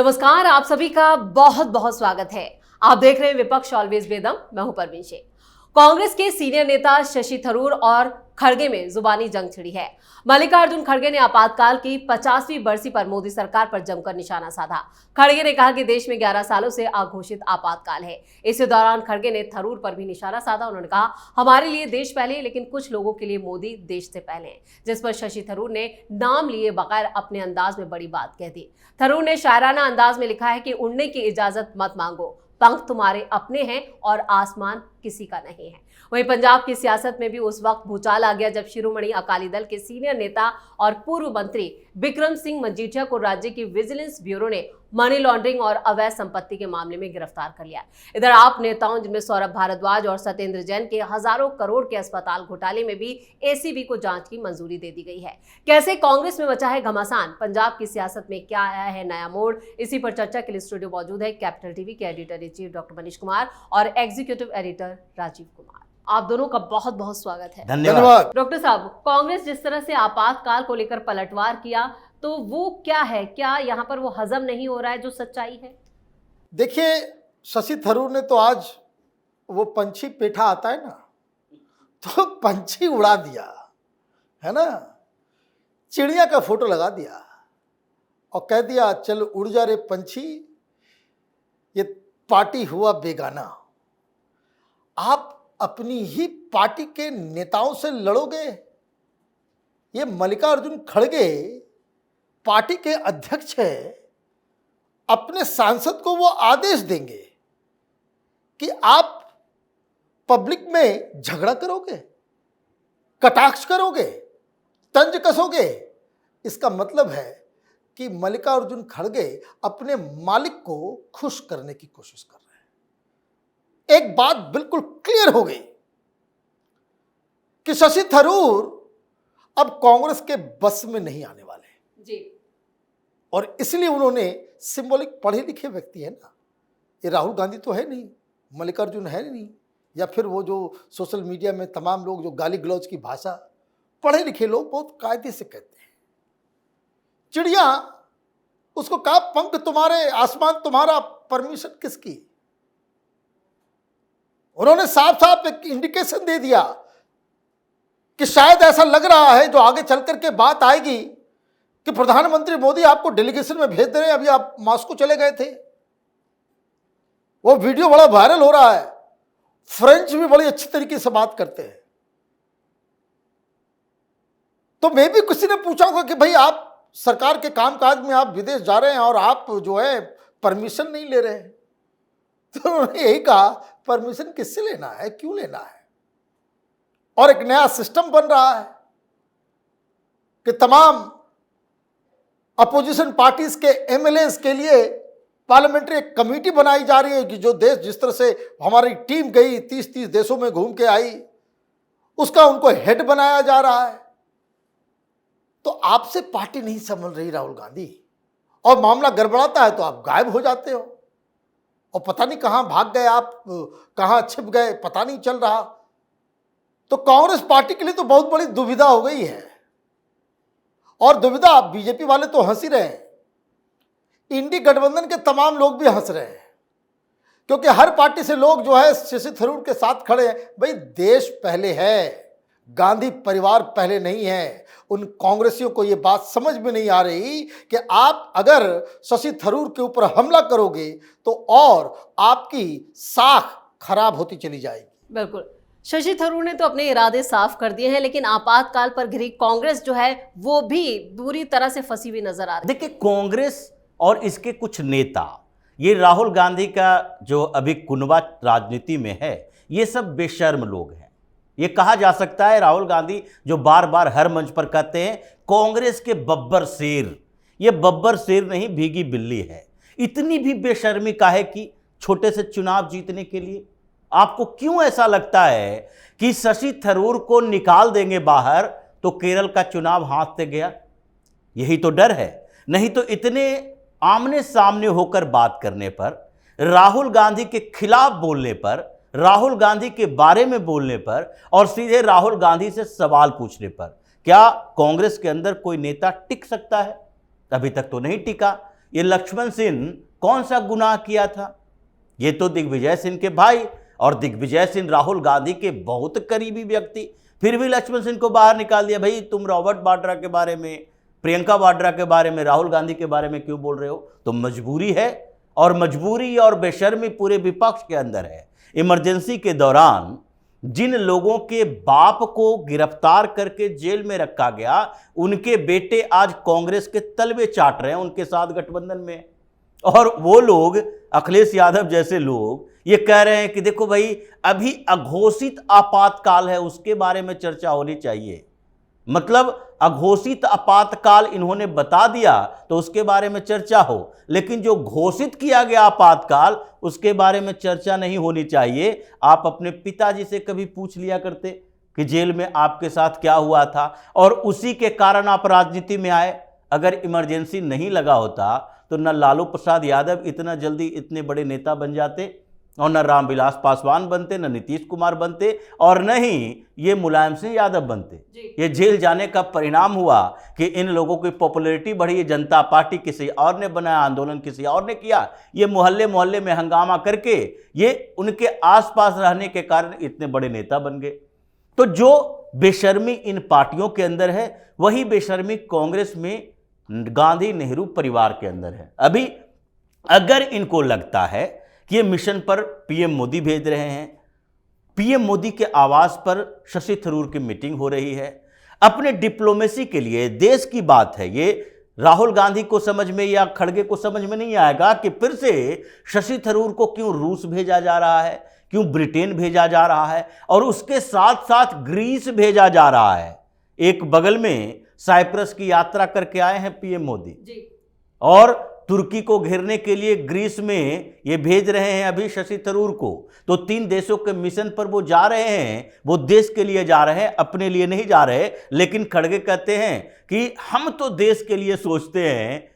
नमस्कार, आप सभी का बहुत बहुत स्वागत है। आप देख रहे हैं विपक्ष ऑलवेज बेदम। मैं हूं परवीन शेख। कांग्रेस के सीनियर नेता शशि थरूर और खड़गे में जुबानी जंग छिड़ी है। मल्लिकार्जुन खड़गे ने आपातकाल की 50वीं बरसी पर मोदी सरकार पर जमकर निशाना साधा। खड़गे ने कहा कि देश में 11 सालों से अघोषित आपातकाल है। इसी दौरान खड़गे ने थरूर पर भी निशाना साधा। उन्होंने कहा, हमारे लिए देश पहले, लेकिन कुछ लोगों के लिए मोदी देश से पहले हैं। जिस पर शशि थरूर ने नाम लिए बगैर अपने अंदाज में बड़ी बात कह दी। थरूर ने शायराना अंदाज में लिखा है कि उड़ने की इजाजत मत मांगो, पंख तुम्हारे अपने हैं और आसमान किसी का नहीं है। वहीं पंजाब की सियासत में भी उस वक्त भूचाल आ गया जब शिरोमणि अकाली दल के सीनियर नेता और पूर्व मंत्री बिक्रम सिंह मजीठिया को राज्य की विजिलेंस ब्यूरो ने मनी लॉन्ड्रिंग और अवैध संपत्ति के मामले में गिरफ्तार कर लिया। इधर आप नेताओं जिनमें सौरभ भारद्वाज और सत्येंद्र जैन के हजारों करोड़ के अस्पताल घोटाले में भी एसीबी को जांच की मंजूरी दे दी गई है। कैसे कांग्रेस में मचा है घमासान, पंजाब की सियासत में क्या आया है नया मोड़, इसी पर चर्चा के लिए स्टूडियो मौजूद है कैपिटल टीवी के editor in chief doctor Manish Kumar और एग्जीक्यूटिव एडिटर राजीव कुमार। आप दोनों का बहुत बहुत स्वागत है। धन्यवाद। डॉक्टर साहब, कांग्रेस जिस तरह से आपातकाल को लेकर पलटवार किया, तो वो क्या है? क्या यहाँ पर वो हजम नहीं हो रहा है जो सच्चाई है? देखिए, शशि थरूर ने तो आज वो पंछी पेठा आता है ना, तो पंछी उड़ा दिया है ना, चिड़िया का फोटो लगा दिया और कह दिया चल उड़ जा रे पंछी, ये पार्टी हुआ बेगाना। आप अपनी ही पार्टी के नेताओं से लड़ोगे? ये मल्लिकार्जुन खड़गे पार्टी के अध्यक्ष है, अपने सांसद को वो आदेश देंगे कि आप पब्लिक में झगड़ा करोगे, कटाक्ष करोगे, तंज कसोगे। इसका मतलब है कि मल्लिकार्जुन खड़गे अपने मालिक को खुश करने की कोशिश कर रहे हैं। एक बात बिल्कुल क्लियर हो गई कि शशि थरूर अब कांग्रेस के बस में नहीं आने वाले जी। और इसलिए उन्होंने सिंबॉलिक, पढ़े लिखे व्यक्ति है ना, ये राहुल गांधी तो है नहीं, मल्लिकार्जुन है नहीं, या फिर वो जो सोशल मीडिया में तमाम लोग जो गाली गलौज की भाषा, पढ़े लिखे लोग बहुत कायदे से कहते हैं। चिड़िया, उसको कहा पंख तुम्हारे, आसमान तुम्हारा, परमिशन किसकी? उन्होंने साफ साफ एक इंडिकेशन दे दिया कि शायद ऐसा लग रहा है, जो आगे चल करके बात आएगी, कि प्रधानमंत्री मोदी आपको डेलीगेशन में भेज दे रहे हैं। अभी आप मॉस्को चले गए थे, वो वीडियो बड़ा वायरल हो रहा है। फ्रेंच भी बड़ी अच्छी तरीके से बात करते हैं। तो मैं भी किसी ने पूछा होगा कि भाई आप सरकार के कामकाज में आप विदेश जा रहे हैं और आप जो है परमिशन नहीं ले रहे हैं। तो उन्होंने यही कहा, परमिशन किससे लेना है, क्यों लेना है? और एक नया सिस्टम बन रहा है कि तमाम अपोजिशन पार्टीज के एमएलएस के लिए पार्लियामेंट्री एक कमेटी बनाई जा रही है कि जो देश, जिस तरह से हमारी टीम गई 30-30 देशों में घूम के आई, उसका उनको हेड बनाया जा रहा है। तो आपसे पार्टी नहीं संभल रही राहुल गांधी, और मामला गड़बड़ाता है तो आप गायब हो जाते हो और पता नहीं कहां भाग गए, आप कहां छिप गए, पता नहीं चल रहा। तो कांग्रेस पार्टी के लिए तो बहुत बड़ी दुविधा हो गई है। और दुविधा, बीजेपी वाले तो हंस ही रहे हैं, इंडी गठबंधन के तमाम लोग भी हंस रहे हैं, क्योंकि हर पार्टी से लोग जो है शशि थरूर के साथ खड़े हैं। भाई, देश पहले है, गांधी परिवार पहले नहीं है। उन कांग्रेसियों को यह बात समझ में नहीं आ रही कि आप अगर शशि थरूर के ऊपर हमला करोगे तो और आपकी साख खराब होती चली जाएगी। बिल्कुल, शशि थरूर ने तो अपने इरादे साफ कर दिए हैं, लेकिन आपातकाल पर घिरी कांग्रेस जो है वो भी बुरी तरह से फंसी हुई नजर आ रही है। देखिए, कांग्रेस और इसके कुछ नेता, ये राहुल गांधी का जो अभी कुनबा राजनीति में है, ये सब बेशर्म लोग हैं। ये कहा जा सकता है राहुल गांधी जो बार बार हर मंच पर कहते हैं कांग्रेस के बब्बर शेर, ये बब्बर शेर नहीं, भीगी बिल्ली है। इतनी भी बेशर्मी काहे की छोटे से चुनाव जीतने के लिए? आपको क्यों ऐसा लगता है कि शशि थरूर को निकाल देंगे बाहर तो केरल का चुनाव हाथ से गया? यही तो डर है। नहीं तो इतने आमने सामने होकर बात करने पर, राहुल गांधी के खिलाफ बोलने पर, राहुल गांधी के बारे में बोलने पर और सीधे राहुल गांधी से सवाल पूछने पर क्या कांग्रेस के अंदर कोई नेता टिक सकता है? अभी तक तो नहीं टिका। ये लक्ष्मण सिंह कौन सा गुनाह किया था? ये तो दिग्विजय सिंह के भाई, और दिग्विजय सिंह राहुल गांधी के बहुत करीबी व्यक्ति, फिर भी लक्ष्मण सिंह को बाहर निकाल दिया। भाई तुम रॉबर्ट वाड्रा के बारे में, प्रियंका वाड्रा के बारे में, राहुल गांधी के बारे में क्यों बोल रहे हो? तो मजबूरी है, और मजबूरी और बेशर्मी पूरे विपक्ष के अंदर है। इमरजेंसी के दौरान जिन लोगों के बाप को गिरफ्तार करके जेल में रखा गया, उनके बेटे आज कांग्रेस के तलवे चाट रहे हैं उनके साथ गठबंधन में। और वो लोग, अखिलेश यादव जैसे लोग, ये कह रहे हैं कि देखो भाई अभी अघोषित आपातकाल है, उसके बारे में चर्चा होनी चाहिए। मतलब अघोषित आपातकाल इन्होंने बता दिया तो उसके बारे में चर्चा हो, लेकिन जो घोषित किया गया आपातकाल उसके बारे में चर्चा नहीं होनी चाहिए। आप अपने पिताजी से कभी पूछ लिया करते कि जेल में आपके साथ क्या हुआ था, और उसी के कारण आप राजनीति में आए। अगर इमरजेंसी नहीं लगा होता तो न लालू प्रसाद यादव इतना जल्दी इतने बड़े नेता बन जाते, और न रामविलास पासवान बनते, न नीतीश कुमार बनते, और न ही ये मुलायम सिंह यादव बनते। ये जेल जाने का परिणाम हुआ कि इन लोगों की पॉपुलैरिटी बढ़ी। ये जनता पार्टी किसी और ने बनाया, आंदोलन किसी और ने किया, ये मोहल्ले मोहल्ले में हंगामा करके ये उनके आसपास रहने के कारण इतने बड़े नेता बन गए। तो जो बेशर्मी इन पार्टियों के अंदर है, वही बेशर्मी कांग्रेस में गांधी नेहरू परिवार के अंदर है। अभी अगर इनको लगता है कि ये मिशन पर पीएम मोदी भेज रहे हैं, पीएम मोदी के आवास पर शशि थरूर की मीटिंग हो रही है, अपने डिप्लोमेसी के लिए देश की बात है, ये राहुल गांधी को समझ में या खड़गे को समझ में नहीं आएगा कि फिर से शशि थरूर को क्यों रूस भेजा जा रहा है, क्यों ब्रिटेन भेजा जा रहा है, और उसके साथ साथ ग्रीस भेजा जा रहा है। एक बगल में साइप्रस की यात्रा करके आए हैं पीएम मोदी जी, और तुर्की को घेरने के लिए ग्रीस में ये भेज रहे हैं अभी शशि थरूर को। तो 3 देशों के मिशन पर वो जा रहे हैं, वो देश के लिए जा रहे हैं, अपने लिए नहीं जा रहे। लेकिन खड़गे कहते हैं कि हम तो देश के लिए सोचते हैं,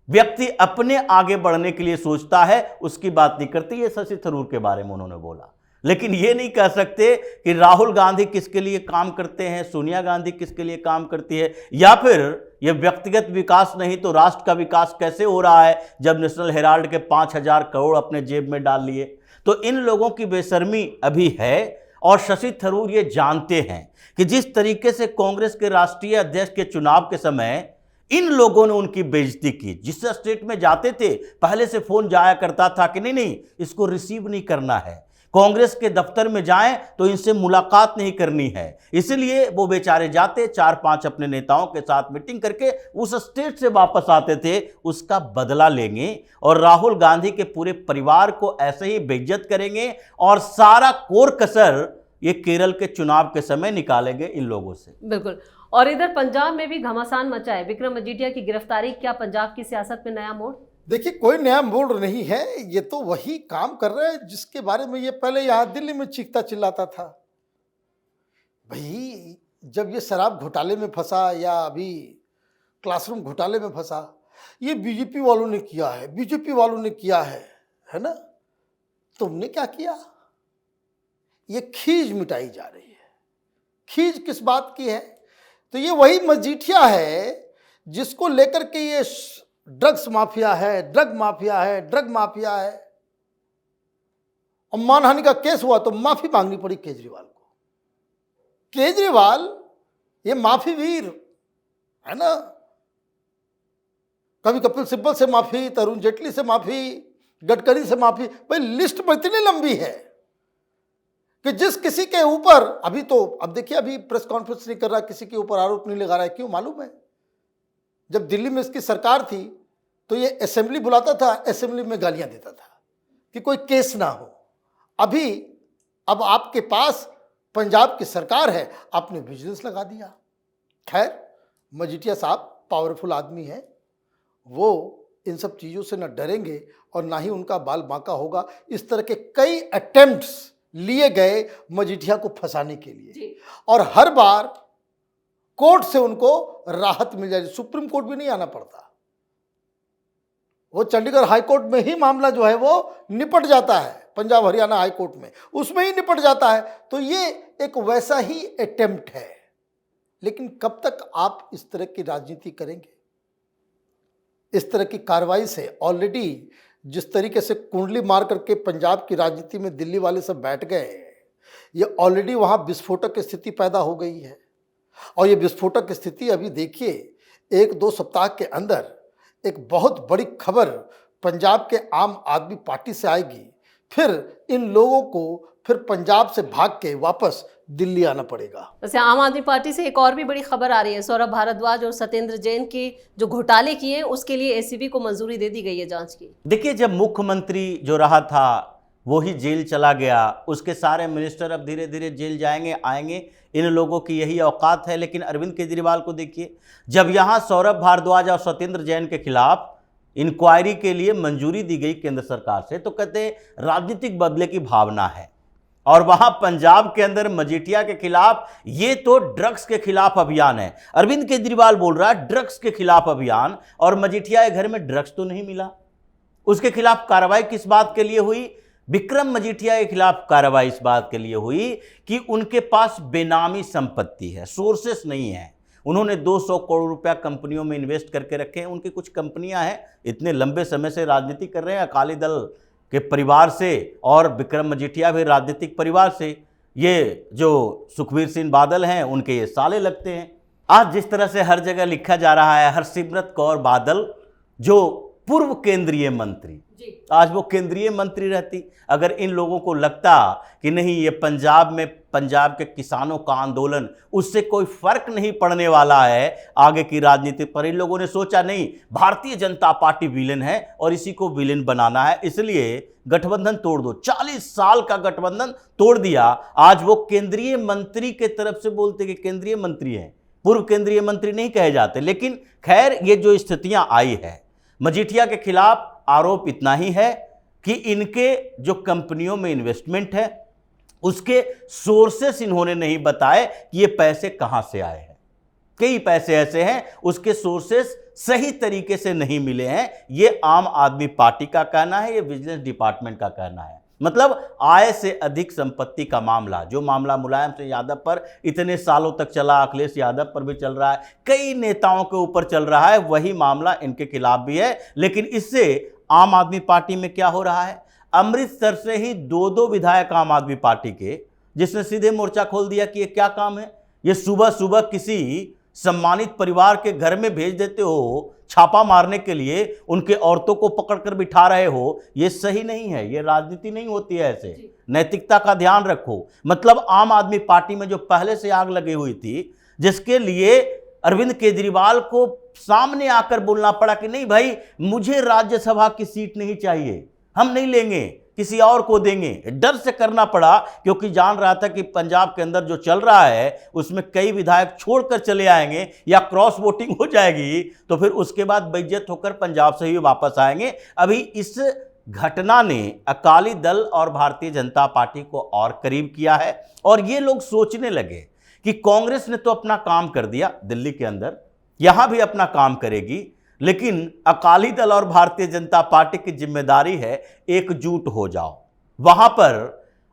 व्यक्ति अपने आगे बढ़ने के लिए सोचता है, उसकी बात नहीं करते। ये शशि थरूर के बारे में उन्होंने बोला। लेकिन ये नहीं कह सकते कि राहुल गांधी किसके लिए काम करते हैं, सोनिया गांधी किसके लिए काम करती है, या फिर ये व्यक्तिगत विकास नहीं तो राष्ट्र का विकास कैसे हो रहा है जब नेशनल हेराल्ड के 5,000 करोड़ अपने जेब में डाल लिए। तो इन लोगों की बेशर्मी अभी है, और शशि थरूर ये जानते हैं कि जिस तरीके से कांग्रेस के राष्ट्रीय अध्यक्ष के चुनाव के समय इन लोगों ने उनकी बेइज्जती की। जिस स्टेट में जाते थे पहले से फोन जाया करता था कि नहीं इसको रिसीव नहीं करना है, कांग्रेस के दफ्तर में जाएं तो इनसे मुलाकात नहीं करनी है। इसलिए वो बेचारे जाते, 4-5 अपने नेताओं के साथ मीटिंग करके उस स्टेट से वापस आते थे। उसका बदला लेंगे और राहुल गांधी के पूरे परिवार को ऐसे ही बेइज्जत करेंगे, और सारा कोर कसर ये केरल के चुनाव के समय निकालेंगे इन लोगों से। बिल्कुल। और इधर पंजाब में भी घमासान मचा है। विक्रम मजीठिया की गिरफ्तारी क्या पंजाब की सियासत में नया मोड़? देखिए, कोई नया मोड़ नहीं है, ये तो वही काम कर रहे हैं जिसके बारे में ये पहले यहाँ दिल्ली में चीखता चिल्लाता था। भाई जब ये शराब घोटाले में फंसा या अभी क्लासरूम घोटाले में फंसा, ये बीजेपी वालों ने किया है, बीजेपी वालों ने किया है ना? तुमने क्या किया? ये खीज मिटाई जा रही है। खीज किस बात की है? तो ये वही मजीठिया है जिसको लेकर के ये ड्रग्स माफिया है, ड्रग माफिया है, ड्रग माफिया है, और मानहानि का केस हुआ तो माफी मांगनी पड़ी केजरीवाल को। केजरीवाल ये माफी वीर है ना, कभी कपिल सिब्बल से माफी, तरुण जेटली से माफी, गडकरी से माफी। भाई लिस्ट में इतनी लंबी है कि जिस किसी के ऊपर अभी तो, अब देखिए अभी प्रेस कॉन्फ्रेंस नहीं कर रहा, किसी के ऊपर आरोप नहीं लगा रहा है। क्यों मालूम है? जब दिल्ली में इसकी सरकार थी तो ये असेंबली बुलाता था, असेंबली में गालियां देता था कि कोई केस ना हो। अब आपके पास पंजाब की सरकार है, आपने विजिलेंस लगा दिया। खैर, मजीठिया साहब पावरफुल आदमी है, वो इन सब चीज़ों से न डरेंगे और ना ही उनका बाल बांका होगा। इस तरह के कई अटेम्प्ट्स लिए गए मजीठिया को फंसाने के लिए, और हर बार कोर्ट से उनको राहत मिल जाती। सुप्रीम कोर्ट भी नहीं आना पड़ता, वो चंडीगढ़ हाई कोर्ट में ही मामला जो है वो निपट जाता है, पंजाब हरियाणा हाई कोर्ट में उसमें ही निपट जाता है। तो ये एक वैसा ही अटेम्प्ट है। लेकिन कब तक आप इस तरह की राजनीति करेंगे? इस तरह की कार्रवाई से ऑलरेडी जिस तरीके से कुंडली मार करके पंजाब की राजनीति में दिल्ली वाले सब बैठ गए हैं, ये ऑलरेडी वहाँ विस्फोटक की स्थिति पैदा हो गई है। और ये विस्फोटक स्थिति अभी देखिए 1-2 सप्ताह के अंदर एक बहुत बड़ी खबर पंजाब के आम आदमी पार्टी से आएगी। फिर इन लोगों को फिर पंजाब से भाग के वापस दिल्ली आना पड़ेगा। वैसे आम आदमी पार्टी से एक और भी बड़ी खबर आ रही है, सौरभ भारद्वाज और सत्येंद्र जैन के जो घोटाले किए उसके लिए एसीबी को मंजूरी दे दी गई है जांच की। देखिए, जब मुख्यमंत्री जो रहा था वो ही जेल चला गया, उसके सारे मिनिस्टर अब धीरे धीरे जेल जाएंगे आएंगे, इन लोगों की यही औकात है। लेकिन अरविंद केजरीवाल को देखिए, जब यहाँ सौरभ भारद्वाज और सत्येंद्र जैन के खिलाफ इंक्वायरी के लिए मंजूरी दी गई केंद्र सरकार से, तो कहते हैं राजनीतिक बदले की भावना है। और वहां पंजाब के अंदर मजीठिया के खिलाफ, ये तो ड्रग्स के खिलाफ अभियान है। अरविंद केजरीवाल बोल रहा है ड्रग्स के खिलाफ अभियान, और मजीठिया के घर में ड्रग्स तो नहीं मिला। उसके खिलाफ कार्रवाई किस बात के लिए हुई? विक्रम मजीठिया के खिलाफ कार्रवाई इस बात के लिए हुई कि उनके पास बेनामी संपत्ति है, सोर्सेस नहीं है। उन्होंने 200 करोड़ रुपया कंपनियों में इन्वेस्ट करके रखे हैं। उनकी कुछ कंपनियां हैं, इतने लंबे समय से राजनीति कर रहे हैं, अकाली दल के परिवार से, और विक्रम मजीठिया भी राजनीतिक परिवार से। ये जो सुखबीर सिंह बादल हैं उनके ये साले लगते हैं। आज जिस तरह से हर जगह लिखा जा रहा है हरसिमरत कौर बादल जो पूर्व केंद्रीय मंत्री, आज वो केंद्रीय मंत्री रहती। अगर इन लोगों को लगता कि नहीं ये पंजाब में पंजाब के किसानों का आंदोलन, उससे कोई फर्क नहीं पड़ने वाला है आगे की राजनीति पर, इन लोगों ने सोचा नहीं भारतीय जनता पार्टी विलेन है और इसी को विलेन बनाना है, इसलिए गठबंधन तोड़ दो। 40 साल का गठबंधन तोड़ दिया। आज वो केंद्रीय मंत्री के तरफ से बोलते कि केंद्रीय मंत्री हैं, पूर्व केंद्रीय मंत्री नहीं कहे जाते। लेकिन खैर, ये जो स्थितियां आई है, मजीठिया के खिलाफ आरोप इतना ही है कि इनके जो कंपनियों में इन्वेस्टमेंट है उसके सोर्सेस इन्होंने नहीं बताए कि ये पैसे कहां से आए हैं। कई पैसे ऐसे हैं उसके सोर्सेस सही तरीके से नहीं मिले हैं। ये आम आदमी पार्टी का कहना है, ये विजिलेंस डिपार्टमेंट का कहना है। मतलब आय से अधिक संपत्ति का मामला, जो मामला मुलायम सिंह यादव पर इतने सालों तक चला, अखिलेश यादव पर भी चल रहा है, कई नेताओं के ऊपर चल रहा है, वही मामला इनके खिलाफ भी है। लेकिन इससे आम आदमी पार्टी में क्या हो रहा है? अमृतसर से ही 2 विधायक आम आदमी पार्टी के, जिसने सीधे मोर्चा खोल दिया कि ये क्या काम है, ये सुबह सुबह किसी सम्मानित परिवार के घर में भेज देते हो छापा मारने के लिए, उनके औरतों को पकड़कर बिठा रहे हो, ये सही नहीं है, ये राजनीति नहीं होती है। ऐसे नैतिकता का ध्यान रखो। मतलब आम आदमी पार्टी में जो पहले से आग लगी हुई थी, जिसके लिए अरविंद केजरीवाल को सामने आकर बोलना पड़ा कि नहीं भाई, मुझे राज्यसभा की सीट नहीं चाहिए, हम नहीं लेंगे, किसी और को देंगे। डर से करना पड़ा, क्योंकि जान रहा था कि पंजाब के अंदर जो चल रहा है उसमें कई विधायक छोड़कर चले आएंगे या क्रॉस वोटिंग हो जाएगी, तो फिर उसके बाद बेइज्जत होकर पंजाब से ही वापस आएंगे। अभी इस घटना ने अकाली दल और भारतीय जनता पार्टी को और करीब किया है, और ये लोग सोचने लगे कि कांग्रेस ने तो अपना काम कर दिया दिल्ली के अंदर, यहां भी अपना काम करेगी, लेकिन अकाली दल और भारतीय जनता पार्टी की जिम्मेदारी है एकजुट हो जाओ। वहां पर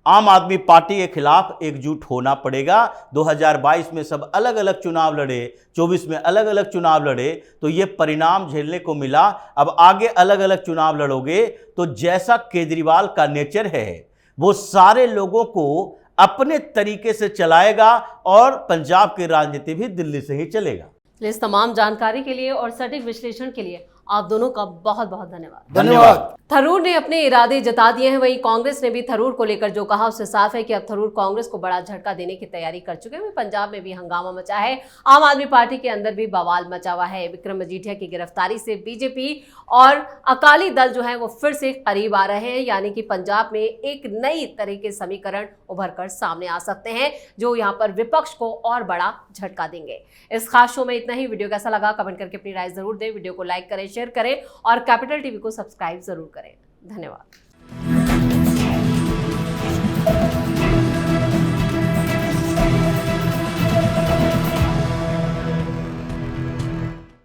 आम आदमी पार्टी के खिलाफ एकजुट होना पड़ेगा। 2022 में सब अलग अलग चुनाव लड़े, 24 में अलग अलग चुनाव लड़े, तो ये परिणाम झेलने को मिला। अब आगे अलग अलग चुनाव लड़ोगे तो जैसा केजरीवाल का नेचर है वो सारे लोगों को अपने तरीके से चलाएगा, और पंजाब की राजनीति भी दिल्ली से ही चलेगा। इस तमाम जानकारी के लिए और सटीक विश्लेषण के लिए आप दोनों का बहुत बहुत धन्यवाद। धन्यवाद। थरूर ने अपने इरादे जता दिए हैं, वहीं कांग्रेस ने भी थरूर को लेकर जो कहा उससे साफ है कि अब थरूर कांग्रेस को बड़ा झटका देने की तैयारी कर चुके हैं। पंजाब में भी हंगामा मचा है, आम आदमी पार्टी के अंदर भी बवाल मचा हुआ है। विक्रम मजीठिया की गिरफ्तारी से बीजेपी और अकाली दल जो है वो फिर से करीब आ रहे हैं, यानी कि पंजाब में एक नई तरह के समीकरण उभर कर सामने आ सकते हैं जो यहाँ पर विपक्ष को और बड़ा झटका देंगे। इस खास शो में इतना ही। वीडियो कैसा लगा कमेंट करके अपनी राय जरूर दें, वीडियो को लाइक करें, शेयर करें और कैपिटल टीवी को सब्सक्राइब जरूर करें। धन्यवाद।